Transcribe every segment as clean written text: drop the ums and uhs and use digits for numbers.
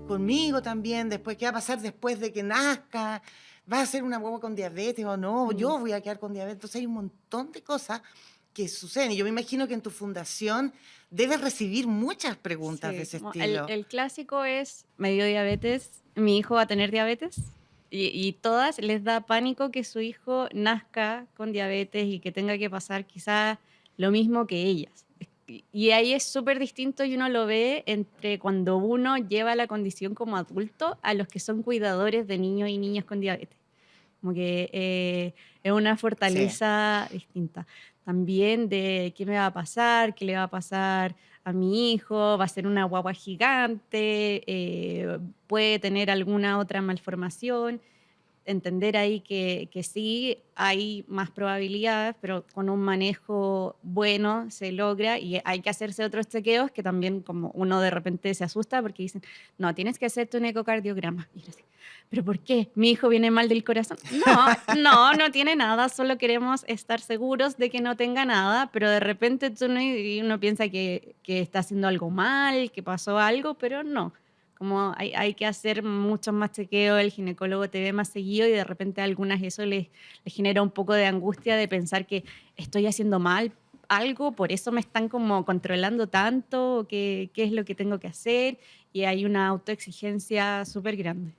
conmigo también, después qué va a pasar después de que nazca, va a ser una guagua con diabetes o no, yo voy a quedar con diabetes. Entonces hay un montón de cosas que suceden. Y yo me imagino que en tu fundación debes recibir muchas preguntas de Sí, ese como estilo. el clásico es: me dio diabetes, mi hijo va a tener diabetes. Y todas les da pánico que su hijo nazca con diabetes y que tenga que pasar quizás lo mismo que ellas. Y ahí es súper distinto y uno lo ve entre cuando uno lleva la condición como adulto a los que son cuidadores de niños y niñas con diabetes. Como que es una Sí. fortaleza distinta. También de qué me va a pasar, qué le va a pasar a mi hijo, va a ser una guagua gigante, puede tener alguna otra malformación. Entender ahí que sí hay más probabilidades, pero con un manejo bueno se logra y hay que hacerse otros chequeos que también como uno de repente se asusta porque dicen, no, tienes que hacerte un ecocardiograma. Y yo así, ¿pero por qué? ¿Mi hijo viene mal del corazón? No, no, no tiene nada, solo queremos estar seguros de que no tenga nada, pero de repente y uno piensa que está haciendo algo mal, que pasó algo, pero no. Como hay que hacer muchos más chequeos, el ginecólogo te ve más seguido y de repente a algunas eso les genera un poco de angustia de pensar que estoy haciendo mal algo, por eso me están como controlando tanto, o qué es lo que tengo que hacer, y hay una autoexigencia súper grande.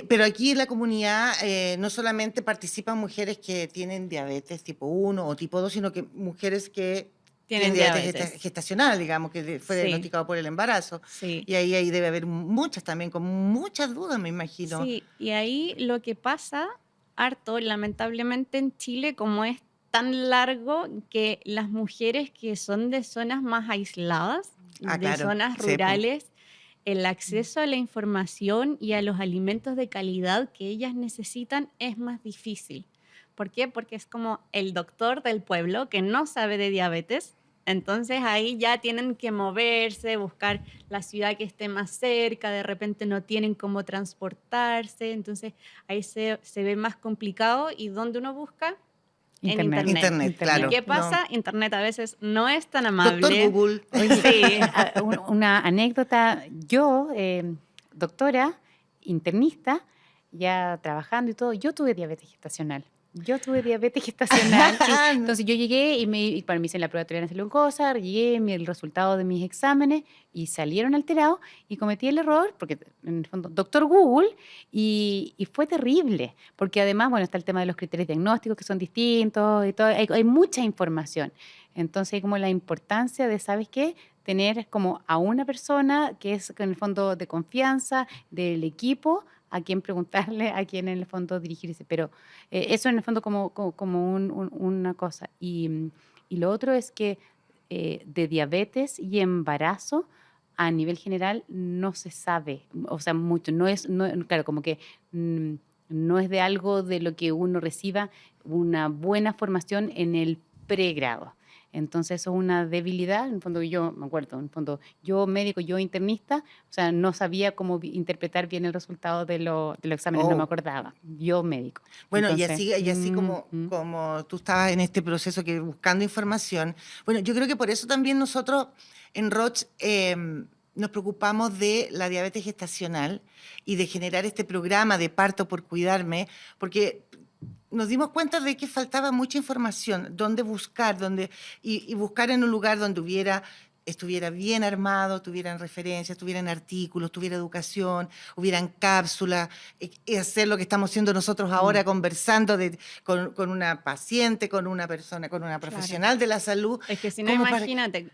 Pero aquí en la comunidad no solamente participan mujeres que tienen diabetes tipo 1 o tipo 2, sino que mujeres que tienen Tienen diabetes diabetes. gestacional, digamos, que fue Sí, diagnosticado por el embarazo. sí. Y ahí debe haber muchas también, con muchas dudas, me imagino. Sí, y ahí lo que pasa harto, lamentablemente en Chile, como es tan largo, que las mujeres que son de zonas más aisladas, Ah, de claro, zonas sí, po. rurales, el acceso a la información y a los alimentos de calidad que ellas necesitan es más difícil. ¿Por qué? Porque es como el doctor del pueblo que no sabe de diabetes. Entonces ahí ya tienen que moverse, buscar la ciudad que esté más cerca, de repente no tienen cómo transportarse, entonces ahí se ve más complicado. ¿Y dónde uno busca? En Internet, Internet. Internet, ¿Y internet. claro. qué No. pasa? Internet a veces no es tan Doctor amable. Google. Oye, Sí, una anécdota, yo, doctora, internista, ya trabajando y todo, yo tuve diabetes gestacional. Yo tuve diabetes gestacional, sí. Entonces yo llegué y para mí hice la prueba de tolerancia a la glucosa, llegué, el resultado de mis exámenes y salieron alterados y cometí el error, porque en el fondo, doctor Google, y fue terrible, porque además, bueno, está el tema de los criterios diagnósticos que son distintos y todo, hay mucha información. Entonces hay como la importancia de, ¿sabes qué? Tener como a una persona que es en el fondo de confianza del equipo, a quien preguntarle, a quien en el fondo dirigirse. Pero eso en el fondo como una cosa. Y lo otro es que de diabetes y embarazo a nivel general no se sabe, o sea, mucho. Claro, como que no es de algo de lo que uno reciba una buena formación en el pregrado. Entonces eso es una debilidad, en el fondo yo me acuerdo, en el fondo yo médico, yo internista, o sea, no sabía cómo interpretar bien el resultado de los exámenes, no me Oh. acordaba, yo médico. Bueno, Entonces, y así como tú estabas en este proceso que buscando información, bueno, yo creo que por eso también nosotros en Roche nos preocupamos de la diabetes gestacional y de generar este programa de parto por cuidarme, porque nos dimos cuenta de que faltaba mucha información, dónde buscar, y buscar en un lugar donde estuviera bien armado, tuvieran referencias, tuvieran artículos, tuviera educación, hubieran cápsulas, y hacer lo que estamos haciendo nosotros ahora, conversando con una paciente, con una persona, con una claro. profesional de la salud, Es que si no, como para... imagínate,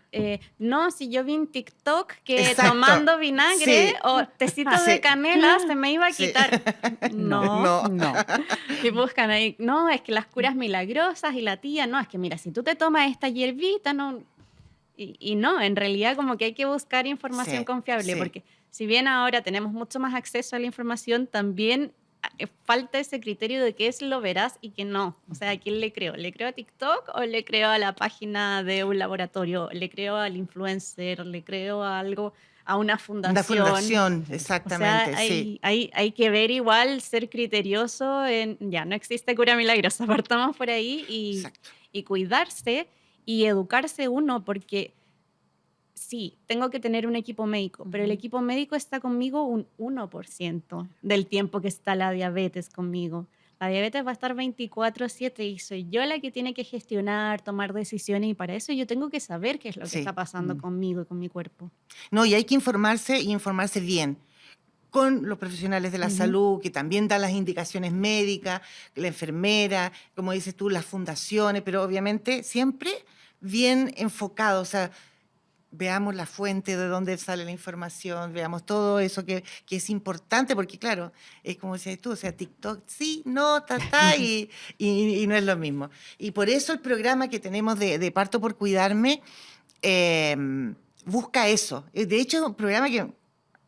no, si yo vi en TikTok que Exacto, tomando vinagre sí, o tecito de sí, canela se me iba a sí, quitar. no, No. no. no. Y buscan ahí, no, es que las curas milagrosas y la tía, no, es que mira, si tú te tomas esta hierbita, no. Y no, en realidad como que hay que buscar información Sí, confiable, sí. porque si bien ahora tenemos mucho más acceso a la información, también falta ese criterio de qué es lo veraz y qué no. O sea, ¿a quién le creo? ¿Le creo a TikTok o le creo a la página de un laboratorio? ¿Le creo al influencer? ¿Le creo a algo, a una Una fundación? fundación, O sea, exactamente, sí. hay que ver igual, ser criterioso en, ya, no existe cura milagrosa, partamos por ahí Exacto. y cuidarse y educarse uno, porque Sí, tengo que tener un equipo médico, pero el equipo médico está conmigo un 1% del tiempo que está la diabetes conmigo. La diabetes va a estar 24/7 y soy yo la que tiene que gestionar, tomar decisiones y para eso yo tengo que saber qué es lo que Sí. está pasando conmigo y con mi cuerpo. No, y hay que informarse y informarse bien con los profesionales de la salud, que también dan las indicaciones médicas, la enfermera, como dices tú, las fundaciones, pero obviamente siempre bien enfocado, o sea, veamos la fuente de dónde sale la información, veamos todo eso que es importante, porque claro, es como decías tú, o sea, TikTok sí, no, y no es lo mismo. Y por eso el programa que tenemos de Parto por Cuidarme eh, busca eso. De hecho, es un programa que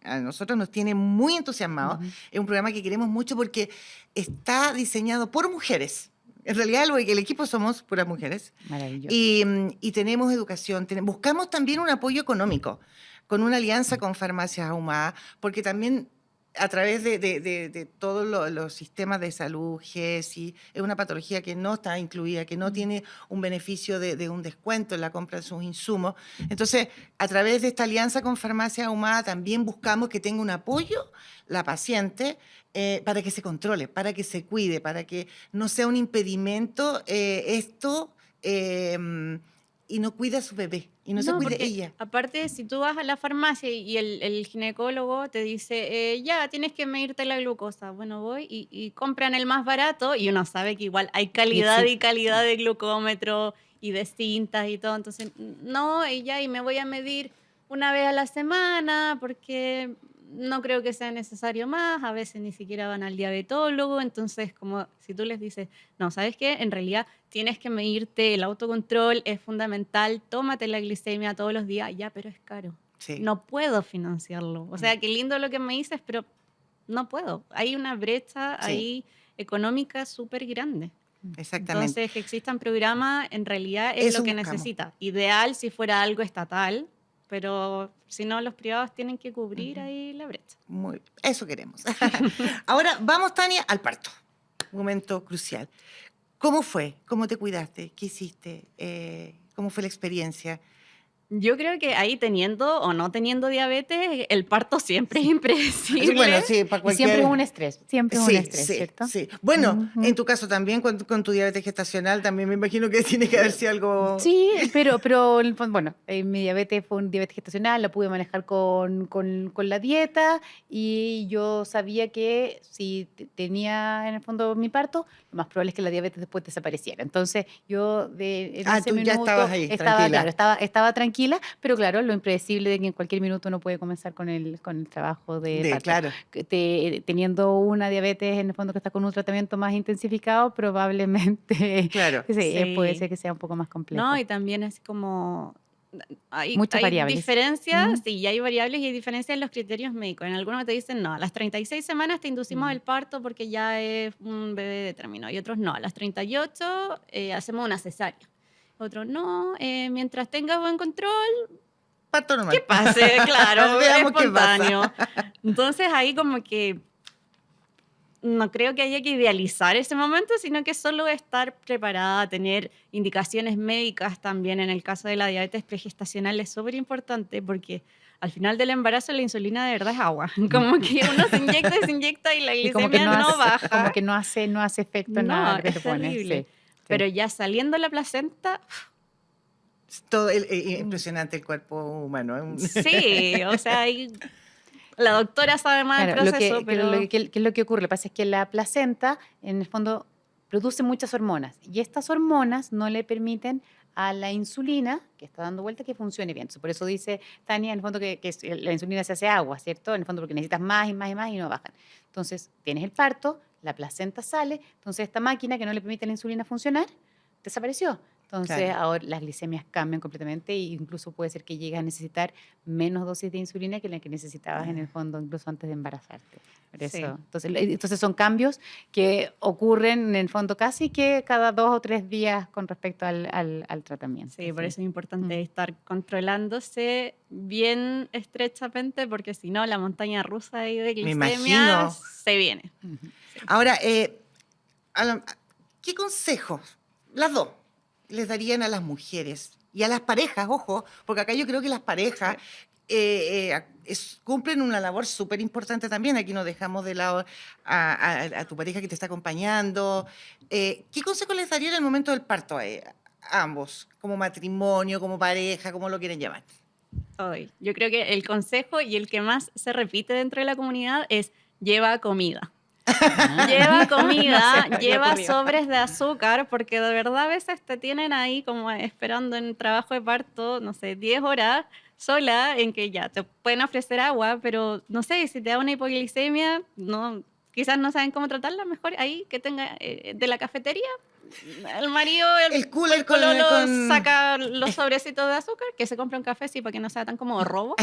a nosotros nos tiene muy entusiasmados. Es un programa que queremos mucho porque está diseñado por mujeres. En realidad, el equipo somos puras mujeres. Maravilloso. Y tenemos educación. Buscamos también un apoyo económico con una alianza con Farmacias Ahumadas, porque también a través de todos los sistemas de salud, GESI, es una patología que no está incluida, que no tiene un beneficio de un descuento en la compra de sus insumos. Entonces, a través de esta alianza con Farmacia Ahumada también buscamos que tenga un apoyo la paciente para que se controle, para que se cuide, para que no sea un impedimento esto y no cuide a su bebé y no se No, cuide porque ella. aparte, si tú vas a la farmacia y el ginecólogo te dice, ya, tienes que medirte la glucosa. Bueno, voy y compran el más barato y uno sabe que igual hay calidad y calidad de glucómetro y de cintas y todo. Entonces, no, y ya, y me voy a medir una vez a la semana porque no creo que sea necesario más. A veces ni siquiera van al diabetólogo. Entonces, como si tú les dices, no, ¿sabes qué? En realidad tienes que medirte, el autocontrol es fundamental, tómate la glicemia todos los días, ya, pero es caro. Sí. No puedo financiarlo. O sea, qué lindo lo que me dices, pero no puedo. Hay una brecha ahí económica súper grande. Exactamente. Entonces, que existan programas en realidad es Eso lo que buscamos. necesita. Ideal si fuera algo estatal, pero si no, los privados tienen que cubrir ahí la brecha. Eso queremos. Ahora vamos, Tania, al parto. Un momento crucial. ¿Cómo fue? ¿Cómo te cuidaste? ¿Qué hiciste? ¿Cómo fue la experiencia? Yo creo que ahí teniendo o no teniendo diabetes, el parto siempre es impredecible. Bueno, sí, para Y cualquier... siempre es un estrés, siempre es un Sí, estrés, sí, ¿cierto? sí. Bueno, en tu caso también, con tu diabetes gestacional, también me imagino que tiene que haber sido algo... Sí, pero en el fondo, bueno, mi diabetes fue un diabetes gestacional, la pude manejar con la dieta y yo sabía que si tenía en el fondo mi parto, lo más probable es que la diabetes después desapareciera. Entonces yo en ese tú ya minuto estabas ahí, estaba, tranquila. claro, estaba tranquila, pero claro, lo impredecible de que en cualquier minuto uno puede comenzar con el trabajo de parto. Claro. Teniendo una diabetes en el fondo que está con un tratamiento más intensificado, probablemente Claro. puede Sí. ser que sea un poco más complejo. No, y también es como... Muchas hay variables. diferencias, sí, y hay variables y hay diferencias en los criterios médicos. En algunos te dicen, no, a las 36 semanas te inducimos el parto porque ya es un bebé de término. Y otros, no, a las 38 hacemos una cesárea. Otros, no, mientras tengas buen control, Parto normal. que pase, claro, Veamos qué espontáneo. Entonces ahí como que no creo que haya que idealizar ese momento, sino que solo estar preparada, tener indicaciones médicas también. En el caso de la diabetes pregestacional es súper importante porque al final del embarazo la insulina de verdad es agua. Como que uno se inyecta y la Y como que glicemia no baja. como que no hace efecto en No, nada lo que es te pones. terrible. Sí, sí. Pero ya saliendo la placenta, Todo impresionante el cuerpo humano. sí, o sea, la doctora sabe más del Claro, proceso, pero... ¿qué es lo que ocurre? Lo que pasa es que la placenta, en el fondo, produce muchas hormonas y estas hormonas no le permiten a la insulina, que está dando vuelta, que funcione bien. Por eso dice Tania, en el fondo, que la insulina se hace agua, ¿cierto? En el fondo, porque necesitas más y más y más y no bajan. Entonces, tienes el parto, la placenta sale, entonces esta máquina que no le permite a la insulina funcionar, desapareció. Entonces, Claro. ahora las glicemias cambian completamente e incluso puede ser que llegues a necesitar menos dosis de insulina que la que necesitabas en el fondo, incluso antes de embarazarte. Por eso, Sí. entonces son cambios que ocurren en el fondo casi que cada 2 o 3 días con respecto al tratamiento. Sí, por eso es importante estar controlándose bien estrechamente, porque si no, la montaña rusa ahí de Me glicemia imagino. se viene. Ahora, ¿qué consejos, las dos, les darían a las mujeres Y a las parejas, ojo, porque acá yo creo que las parejas cumplen una labor súper importante también. Aquí no dejamos de lado a tu pareja que te está acompañando. ¿Qué consejo les daría en el momento del parto a ambos? Como matrimonio, como pareja, como lo quieren llamar. Ay, yo creo que el consejo y el que más se repite dentro de la comunidad es lleva comida. Lleva No se comida, me había lleva ocurrido. sobres de azúcar, porque de verdad a veces te tienen ahí como esperando en trabajo de parto, no sé, 10 horas sola, en que ya te pueden ofrecer agua, pero no sé, si te da una hipoglicemia, no, quizás no saben cómo tratarla, mejor ahí que tenga de la cafetería. El marido, El cooler el con... pololo con... saca los sobrecitos de azúcar, que se compra un café, sí, para que no sea tan como robo,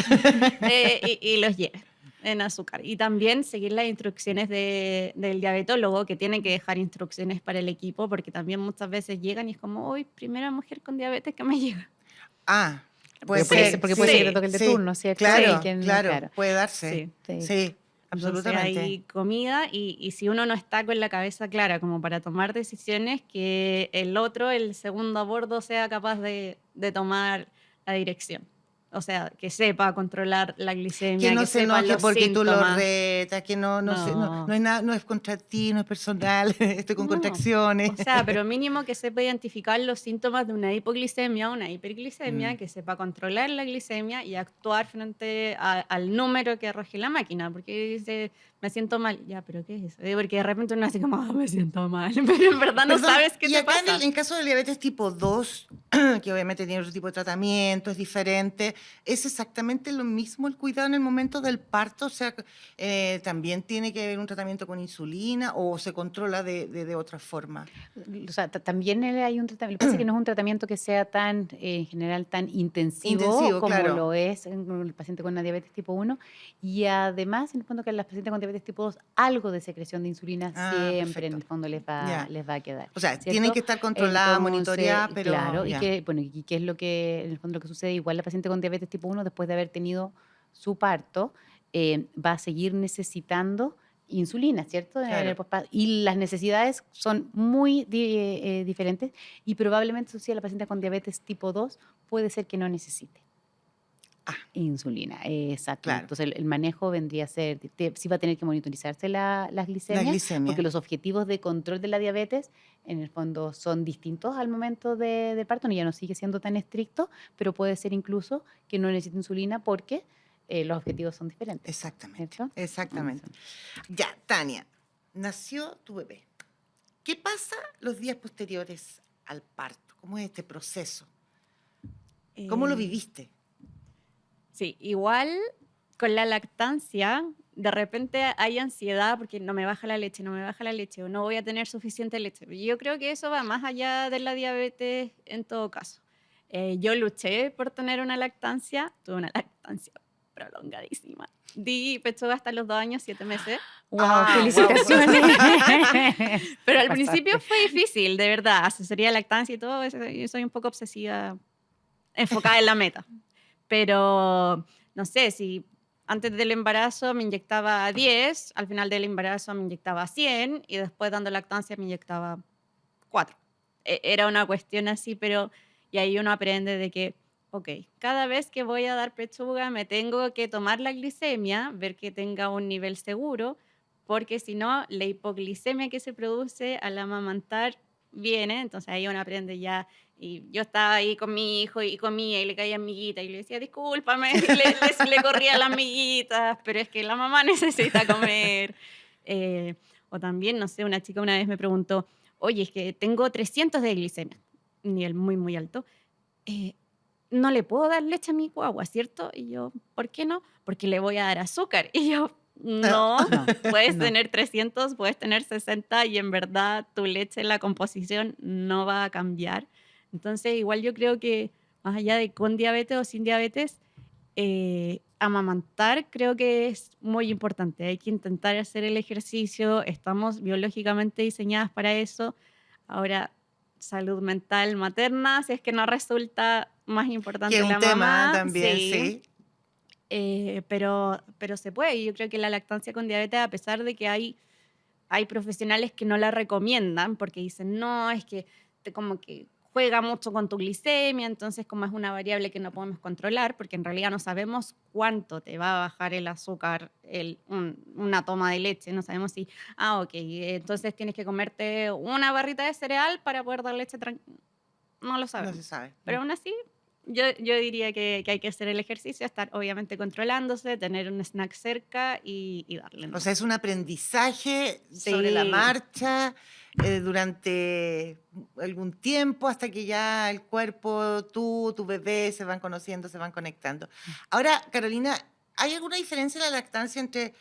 y los lleve en azúcar. Y también seguir las instrucciones del diabetólogo, que tiene que dejar instrucciones para el equipo, porque también muchas veces llegan y es como, hoy, primera mujer con diabetes que me llega. Ah, puede Pero puede ser, ser, porque puede ser que te Sí, toque el de sí, turno, ¿cierto? claro, Quien, claro, claro. puede darse. sí. Sí. Sí, Entonces absolutamente. hay comida y si uno no está con la cabeza clara como para tomar decisiones, que el otro, el segundo a bordo, sea capaz de tomar la dirección. O sea, que sepa controlar la Que glicemia, no que se sepa enoje los porque tú lo síntomas. retas, que no No, es nada, no es contra ti, no es personal, estoy con no. contracciones. O sea, pero mínimo que sepa identificar los síntomas de una hipoglicemia o una hiperglicemia, Mm. que sepa controlar la glicemia y actuar frente al número que arroje la máquina, porque dice, me siento mal. Ya, pero ¿qué es eso? Porque de repente uno así como, me siento mal, pero en verdad no Perdón, sabes qué y te acá pasa. en caso del diabetes tipo 2, que obviamente tiene otro tipo de tratamiento, es diferente, ¿es exactamente lo mismo el cuidado en el momento del parto? O sea, ¿también tiene que haber un tratamiento con insulina o se controla de otra forma? O sea, también hay un tratamiento, lo que pasa es que no es un tratamiento que sea tan, en general, tan intensivo Intensivo, como claro. lo es en el paciente con la diabetes tipo 1. Y además, en el fondo, que en las pacientes con diabetes tipo 2, algo de secreción de insulina Ah, siempre, en perfecto. el fondo, Ya. les va a quedar, O sea, tienen ¿cierto? que estar controladas, Entonces, monitoreadas, pero claro, y ya. que, bueno, y qué es lo que, en el fondo, lo que sucede, igual la paciente con diabetes tipo 1, después de haber tenido su parto, va a seguir necesitando insulina, ¿cierto? Claro. Y las necesidades son muy diferentes y probablemente, eso sí, la paciente con diabetes tipo 2 puede ser que no necesite Ah, insulina. Exactamente. claro. Entonces, el manejo vendría a ser, sí va a tener que monitorizarse las La glicemias, porque glicemia. los objetivos de control de la diabetes, en el fondo, son distintos al momento del parto, ya no sigue siendo tan estricto, pero puede ser incluso que no necesite insulina porque los objetivos son diferentes, Exactamente, ¿cierto? exactamente. Eso. Ya, Tania, nació tu bebé. ¿Qué pasa los días posteriores al parto? ¿Cómo es este proceso? ¿Cómo lo Eh, viviste? sí, igual con la lactancia, de repente hay ansiedad porque no me baja la leche, no me baja la leche, o no voy a tener suficiente leche. Yo creo que eso va más allá de la diabetes en todo caso. Yo luché por tener una lactancia, tuve una lactancia prolongadísima. Di pechuga hasta los 2 años, 7 meses. ¡Wow! Wow. ¡Felicitaciones! Pero Te al principio pasaste. fue difícil, de verdad. Asesoría de lactancia y todo, yo soy un poco obsesiva, enfocada en la meta. Pero no sé, si antes del embarazo me inyectaba 10, al final del embarazo me inyectaba 100 y después dando lactancia me inyectaba 4. Era una cuestión así, pero y ahí uno aprende de que, ok, cada vez que voy a dar pechuga me tengo que tomar la glicemia, ver que tenga un nivel seguro, porque si no, la hipoglicemia que se produce al amamantar viene, entonces ahí uno aprende ya. Y yo estaba ahí con mi hijo y comía y le caía amiguita y le decía, discúlpame, y le corría las amiguitas, pero es que la mamá necesita comer. O también, no sé, una chica una vez me preguntó, oye, es que tengo 300 de glicemia, un nivel muy, muy alto. eh, no le puedo dar leche a mi guagua, ¿cierto? Y yo, ¿por qué no? Porque le voy a dar azúcar. Y yo, no, No, puedes no. tener 300, puedes tener 60 y en verdad tu leche, la composición no va a cambiar. Entonces, igual yo creo que más allá de con diabetes o sin diabetes, amamantar creo que es muy importante. Hay que intentar hacer el ejercicio, estamos biológicamente diseñadas para eso. Ahora, salud mental materna, si es que no resulta más Que es importante un la tema mamá, también, sí, sí. pero se puede. Yo creo que la lactancia con diabetes, a pesar de que hay profesionales que no la recomiendan porque dicen, no, es que como que juega mucho con tu glicemia, entonces como es una variable que no podemos controlar, porque en realidad no sabemos cuánto te va a bajar el azúcar una toma de leche, no sabemos si, ok, entonces tienes que comerte una barrita de cereal para poder dar leche, no lo No sabemos. se sabe. Pero aún así, yo diría que hay que hacer el ejercicio, estar obviamente controlándose, tener un snack cerca y darle. O sea, es un aprendizaje sobre la Sí. marcha durante algún tiempo hasta que ya el cuerpo, tú, tu bebé se van conociendo, se van conectando. Ahora, Carolina, ¿hay alguna diferencia en la lactancia entre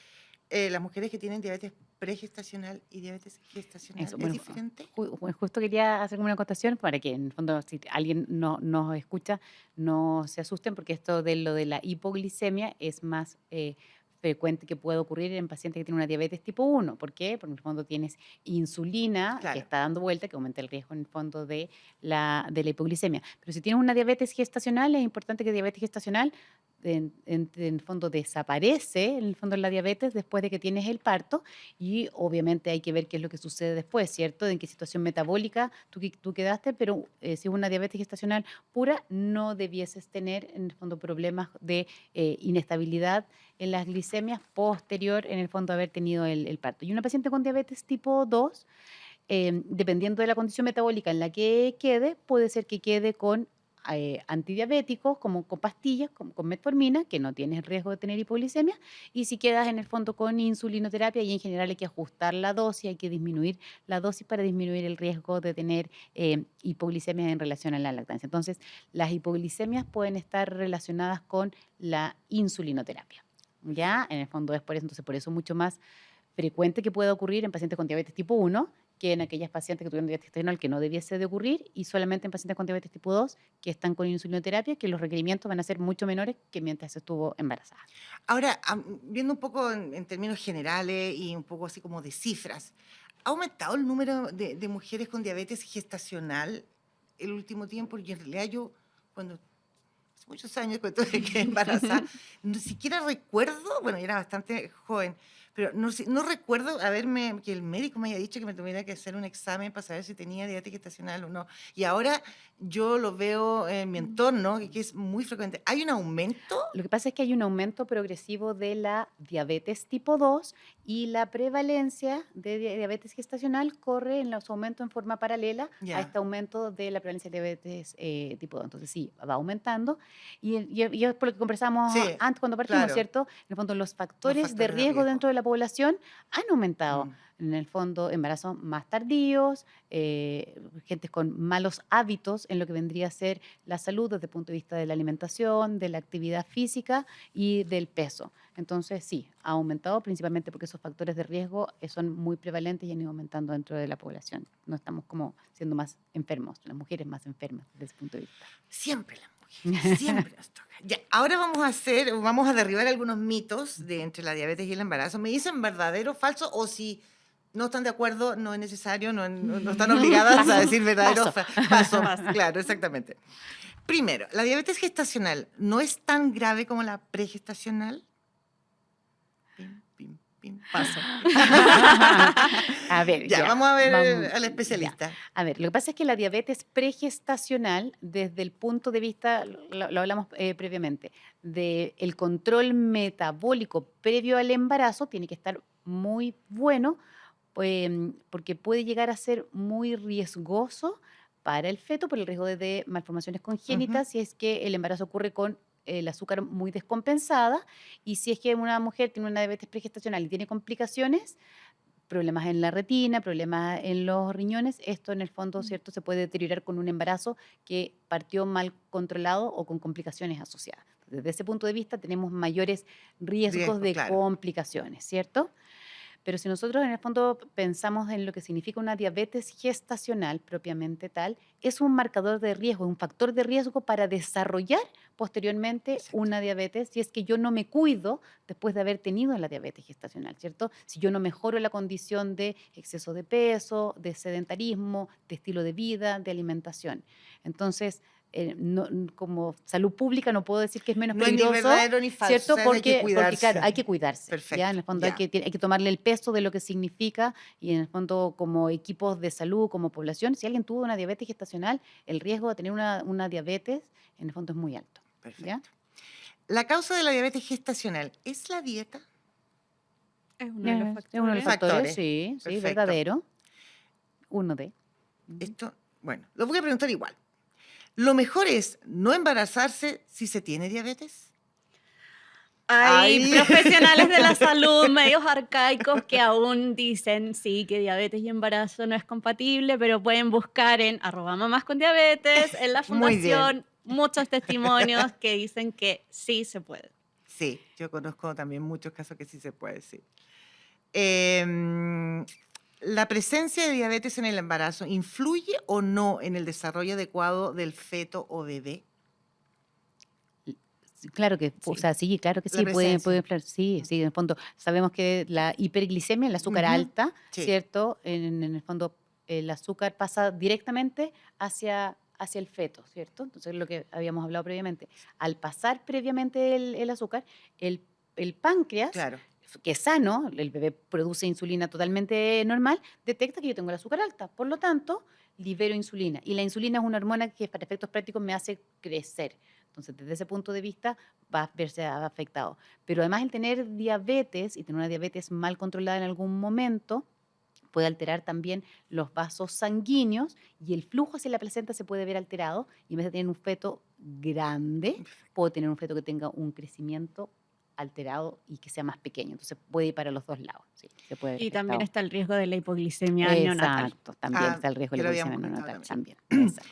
las mujeres que tienen diabetes pregestacional y diabetes gestacional? Eso, ¿Es bueno, diferente? justo quería hacer como una acotación para que en el fondo si alguien no nos escucha no se asusten porque esto de lo de la hipoglicemia es más frecuente que puede ocurrir en pacientes que tienen una diabetes tipo 1. ¿Por qué? Porque en el fondo tienes insulina que Claro. está dando vuelta, que aumenta el riesgo en el fondo de la hipoglicemia. Pero si tienes una diabetes gestacional, es importante que diabetes gestacional en el fondo desaparece, en el fondo la diabetes después de que tienes el parto y obviamente hay que ver qué es lo que sucede después, ¿cierto? En qué situación metabólica tú quedaste, pero si es una diabetes gestacional pura, no debieses tener en el fondo problemas de inestabilidad en las glicemias posterior en el fondo a haber tenido el parto. Y una paciente con diabetes tipo 2, dependiendo de la condición metabólica en la que quede, puede ser que quede con antidiabéticos, como con pastillas, como con metformina, que no tienes riesgo de tener hipoglicemia, y si quedas en el fondo con insulinoterapia, y en general hay que ajustar la dosis, hay que disminuir la dosis para disminuir el riesgo de tener hipoglicemia en relación a la lactancia. Entonces, las hipoglicemias pueden estar relacionadas con la insulinoterapia. ¿Ya? En el fondo es por eso, entonces por eso mucho más frecuente que pueda ocurrir en pacientes con diabetes tipo 1 que en aquellas pacientes que tuvieron diabetes gestacional que no debiese de ocurrir y solamente en pacientes con diabetes tipo 2 que están con insulinoterapia, que los requerimientos van a ser mucho menores que mientras estuvo embarazada. Ahora, viendo un poco en términos generales y un poco así como de cifras, ¿ha aumentado el número de mujeres con diabetes gestacional el último tiempo? Porque en realidad yo, cuando hace muchos años cuando tuve que embarazada, ni siquiera recuerdo, bueno, yo era bastante joven, pero no recuerdo que el médico me haya dicho que me tuviera que hacer un examen para saber si tenía diabetes gestacional o no. Y ahora yo lo veo en mi entorno, que es muy frecuente. ¿Hay un aumento? Lo que pasa es que hay un aumento progresivo de la diabetes tipo 2 y la prevalencia de diabetes gestacional corre en los aumentos en forma paralela a este Ya. aumento de la prevalencia de diabetes tipo 2. Entonces sí, va aumentando y es por lo que conversamos Sí, antes cuando partimos, claro, ¿cierto? En el fondo los los factores de factores de riesgo riesgo. dentro de la población han aumentado. Mm. En el fondo, embarazos más tardíos, gente con malos hábitos en lo que vendría a ser la salud desde el punto de vista de la alimentación, de la actividad física y del peso. Entonces, sí, ha aumentado principalmente porque esos factores de riesgo son muy prevalentes y han ido aumentando dentro de la población. No estamos como siendo más enfermos, las mujeres más enfermas desde ese punto de vista. Siempre las mujeres, siempre nos toca. Ya, ahora vamos a derribar algunos mitos de entre la diabetes y el embarazo. ¿Me dicen verdadero o falso? O si no están de acuerdo, no es necesario, no están obligadas a decir verdadero o Paso. falso. Claro, exactamente. Primero, ¿la diabetes gestacional no es tan grave como la pregestacional? Pim, pim, pim. Paso. A ver, Ya, vamos a ver vamos, al ya. especialista. A ver, lo que pasa es que la diabetes pregestacional, desde el punto de vista, lo hablamos previamente, del control metabólico previo al embarazo, tiene que estar muy bueno, porque puede llegar a ser muy riesgoso para el feto por el riesgo de malformaciones congénitas si es que el embarazo ocurre con el azúcar muy descompensada y si es que una mujer tiene una diabetes pregestacional y tiene complicaciones, problemas en la retina, problemas en los riñones, esto en el fondo, ¿cierto?, se puede deteriorar con un embarazo que partió mal controlado o con complicaciones asociadas. Desde ese punto de vista tenemos mayores riesgos Riesgo, de claro. complicaciones, ¿cierto? Pero si nosotros en el fondo pensamos en lo que significa una diabetes gestacional propiamente tal, es un marcador de riesgo, un factor de riesgo para desarrollar posteriormente Exacto. una diabetes si es que yo no me cuido después de haber tenido la diabetes gestacional, ¿cierto? Si yo no mejoro la condición de exceso de peso, de sedentarismo, de estilo de vida, de alimentación. Entonces, como salud pública no puedo decir que es menos No es ni peligroso, verdadero ni falso, ¿cierto? o sea, hay que Porque, cuidarse. claro, hay que cuidarse. Perfecto, ¿ya? En el fondo ya. hay que tomarle el peso de lo que significa y en el fondo como equipos de salud, como población, si alguien tuvo una diabetes gestacional, el riesgo de tener una diabetes en el fondo es muy alto. Perfecto. ¿Ya? La causa de la diabetes gestacional, ¿es la dieta? Es uno de los Es uno de los factores. factores, sí, Perfecto. verdadero. Uno de. Esto, bueno, lo voy a preguntar igual. ¿Lo mejor es no embarazarse si se tiene diabetes? Hay Ay. profesionales de la salud medios arcaicos que aún dicen sí, que diabetes y embarazo no es compatible, pero pueden buscar en @mamáscondiabetes, en la Muy bien. fundación, muchos testimonios que dicen que sí se puede. Sí, yo conozco también muchos casos que sí se puede, sí. ¿La presencia de diabetes en el embarazo influye o no en el desarrollo adecuado del feto o bebé? Claro que, o Sí. sea, sí, claro que La sí, puede presencia. influir, sí, sí, en el fondo sabemos que la hiperglicemia, el azúcar Ujú, alta, sí. ¿cierto? En el fondo el azúcar pasa directamente hacia el feto, ¿cierto? Entonces lo que habíamos hablado previamente, al pasar previamente el azúcar, el páncreas, Claro. que es sano, el bebé produce insulina totalmente normal, detecta que yo tengo el azúcar alta, por lo tanto, libero insulina. Y la insulina es una hormona que para efectos prácticos me hace crecer. Entonces, desde ese punto de vista, va a verse afectado. Pero además el tener diabetes y tener una diabetes mal controlada en algún momento puede alterar también los vasos sanguíneos y el flujo hacia la placenta se puede ver alterado y en vez de tener un feto grande, puedo tener un feto que tenga un crecimiento alterado y que sea más pequeño. Entonces puede ir para los dos lados. Sí, se puede ver Y también afectado. está el riesgo de la hipoglicemia neonatal. Exacto, también Ah, está el riesgo que de lo la habíamos hipoglicemia comentado neonatal. también. También, exacto.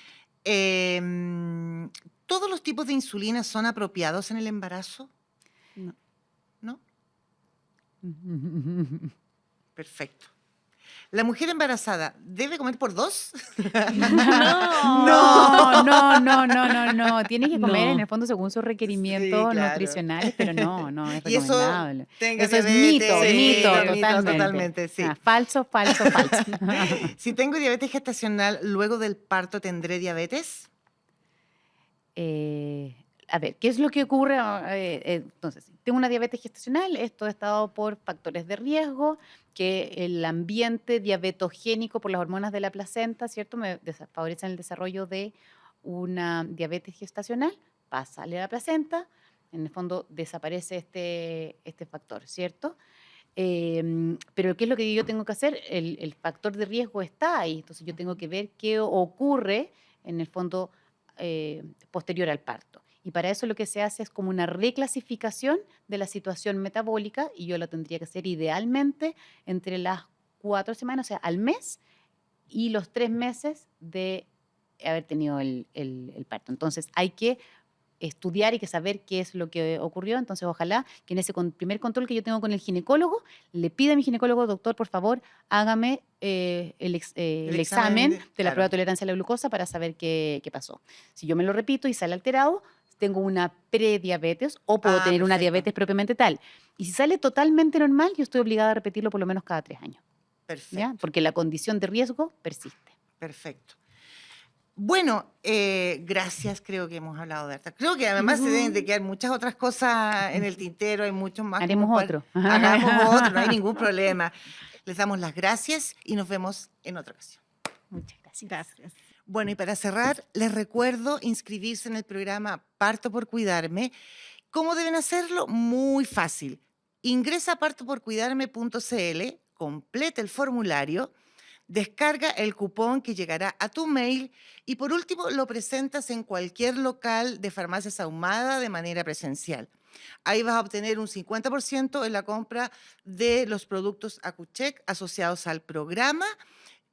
¿Todos los tipos de insulina son apropiados en el embarazo? No. ¿No? Perfecto. ¿La mujer embarazada debe comer por 2? No. Tiene que comer en No. el fondo según sus Sí, requerimientos claro. nutricionales, pero no es Y eso recomendable. tenga Eso es diabetes. mito, Mito, totalmente. totalmente, sí. Falso. Si tengo diabetes gestacional, luego del parto tendré diabetes. A ver, ¿qué es lo que ocurre? Entonces, tengo una diabetes gestacional, esto es dado por factores de riesgo, que el ambiente diabetogénico por las hormonas de la placenta, ¿cierto? Me favorecen el desarrollo de una diabetes gestacional, sale a la placenta, en el fondo desaparece este factor, ¿cierto? Pero ¿qué es lo que yo tengo que hacer? El factor de riesgo está ahí, entonces yo tengo que ver qué ocurre en el fondo posterior al parto. Y para eso lo que se hace es como una reclasificación de la situación metabólica y yo lo tendría que hacer idealmente entre las 4 semanas, o sea, al mes y los 3 meses de haber tenido el parto. Entonces hay que estudiar y que saber qué es lo que ocurrió. Entonces, ojalá que en ese primer control que yo tengo con el ginecólogo, le pida a mi ginecólogo, doctor, por favor, hágame el examen de la claro. prueba de tolerancia a la glucosa para saber qué pasó. Si yo me lo repito y sale alterado, tengo una prediabetes o puedo tener una Perfecto. diabetes propiamente tal. Y si sale totalmente normal, yo estoy obligada a repetirlo por lo menos cada 3 años. Perfecto. ¿Ya? Porque la condición de riesgo persiste. Perfecto. Bueno, gracias, creo que hemos hablado de harta. Creo que además se deben de quedar muchas otras cosas en el tintero, hay muchos más. Haremos como otro. Hagamos otro, no hay ningún problema. Les damos las gracias y nos vemos en otra ocasión. Muchas gracias. Gracias. Bueno, y para cerrar, les recuerdo inscribirse en el programa Parto por Cuidarme. ¿Cómo deben hacerlo? Muy fácil. Ingresa a partoporcuidarme.cl, completa el formulario, descarga el cupón que llegará a tu mail y por último lo presentas en cualquier local de farmacias ahumada de manera presencial. Ahí vas a obtener un 50% en la compra de los productos Acucheck asociados al programa,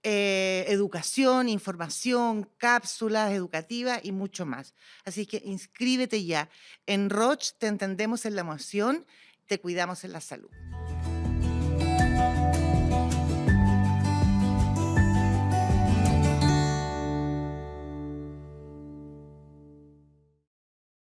educación, información, cápsulas educativas y mucho más. Así que inscríbete ya. En Roche te entendemos en la emoción, te cuidamos en la salud.